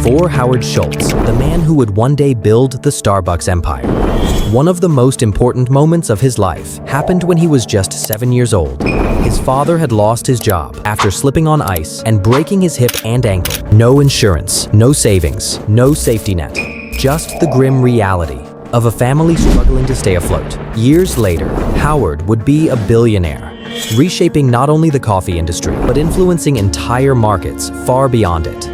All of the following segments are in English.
before Howard Schultz, the man who would one day build the Starbucks empire. One of the most important moments of his life happened when he was just 7 years old. His father had lost his job after slipping on ice and breaking his hip and ankle. No insurance, no savings, no safety net. Just the grim reality of a family struggling to stay afloat. Years later, Howard would be a billionaire, reshaping not only the coffee industry, but influencing entire markets far beyond it.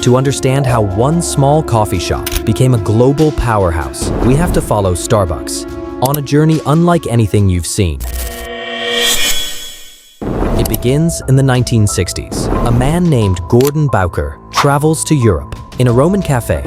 To understand how one small coffee shop became a global powerhouse, we have to follow Starbucks on a journey unlike anything you've seen. It begins in the 1960s. A man named Gordon Bowker travels to Europe. In a Roman cafe,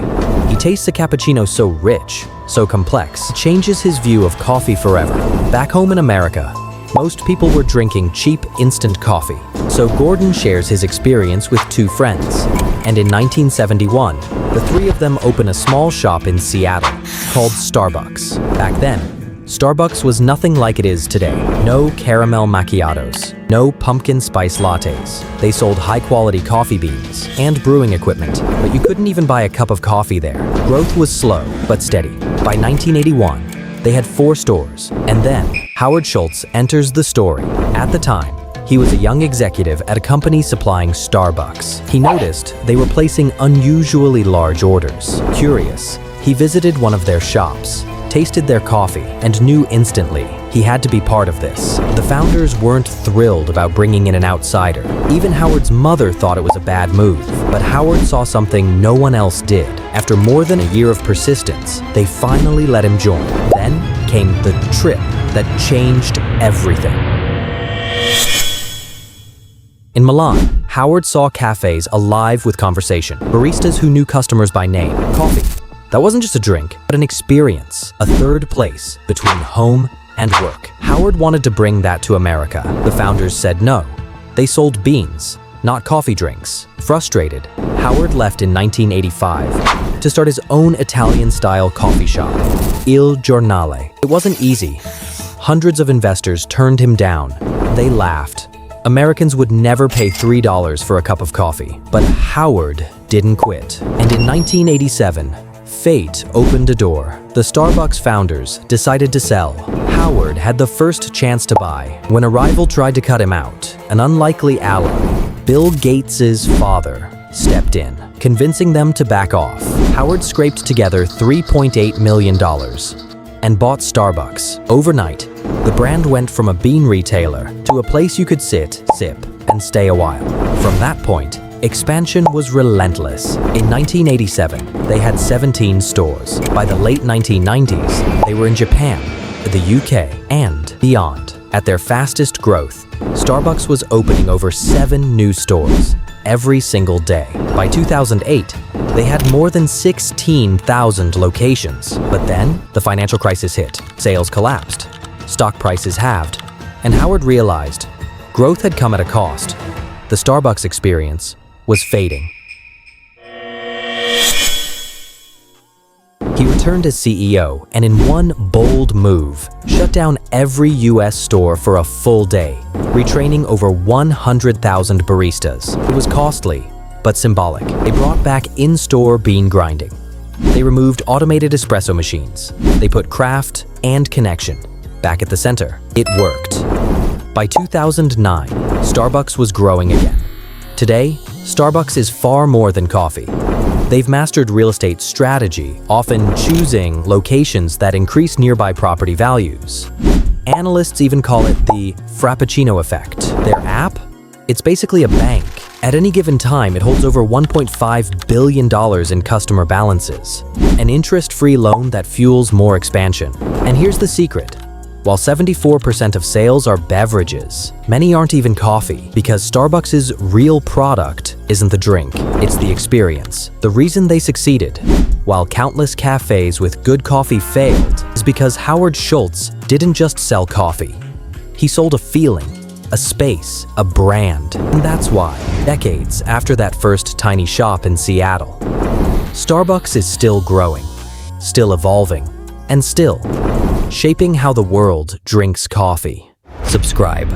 he tastes a cappuccino so rich, so complex, it changes his view of coffee forever. Back home in America, most people were drinking cheap instant coffee. So Gordon shares his experience with two friends. And in 1971, the three of them open a small shop in Seattle called Starbucks. Back then, Starbucks was nothing like it is today. No caramel macchiatos, no pumpkin spice lattes. They sold high-quality coffee beans and brewing equipment, but you couldn't even buy a cup of coffee there. Growth was slow, but steady. By 1981, they had 4 stores, and then Howard Schultz enters the story. At the time, he was a young executive at a company supplying Starbucks. He noticed they were placing unusually large orders. Curious, he visited one of their shops, tasted their coffee, and knew instantly he had to be part of this. The founders weren't thrilled about bringing in an outsider. Even Howard's mother thought it was a bad move. But Howard saw something no one else did. After more than a year of persistence, they finally let him join. Then came the trip that changed everything. In Milan, Howard saw cafes alive with conversation. Baristas who knew customers by name. Coffee. That wasn't just a drink, but an experience. A third place between home and work. Howard wanted to bring that to America. The founders said no. They sold beans, not coffee drinks. Frustrated, Howard left in 1985 to start his own Italian-style coffee shop, Il Giornale. It wasn't easy. Hundreds of investors turned him down. They laughed. Americans would never pay $3 for a cup of coffee. But Howard didn't quit. And in 1987, fate opened a door. The Starbucks founders decided to sell. Howard had the first chance to buy. When a rival tried to cut him out, an unlikely ally, Bill Gates's father, stepped in, convincing them to back off. Howard scraped together $3.8 million and bought Starbucks. Overnight, the brand went from a bean retailer to a place you could sit, sip, and stay a while. From that point, expansion was relentless. In 1987, they had 17 stores. By the late 1990s, they were in Japan, the UK, and beyond. At their fastest growth, Starbucks was opening over 7 new stores every single day. By 2008, they had more than 16,000 locations. But then, the financial crisis hit. Sales collapsed. Stock prices halved. And Howard realized growth had come at a cost. The Starbucks experience was fading. He returned as CEO and in one bold move, shut down every US store for a full day, retraining over 100,000 baristas. It was costly, but symbolic. They brought back in-store bean grinding. They removed automated espresso machines. They put craft and connection back at the center. It worked. By 2009, Starbucks was growing again. Today, Starbucks is far more than coffee. They've mastered real estate strategy, often choosing locations that increase nearby property values. Analysts even call it the Frappuccino effect. Their app? It's basically a bank. At any given time, it holds over $1.5 billion in customer balances, an interest-free loan that fuels more expansion. And here's the secret. While 74% of sales are beverages, many aren't even coffee, because Starbucks' real product isn't the drink, it's the experience. The reason they succeeded, while countless cafes with good coffee failed, is because Howard Schultz didn't just sell coffee. He sold a feeling, a space, a brand. And that's why, decades after that first tiny shop in Seattle, Starbucks is still growing, still evolving, and still shaping how the world drinks coffee. Subscribe.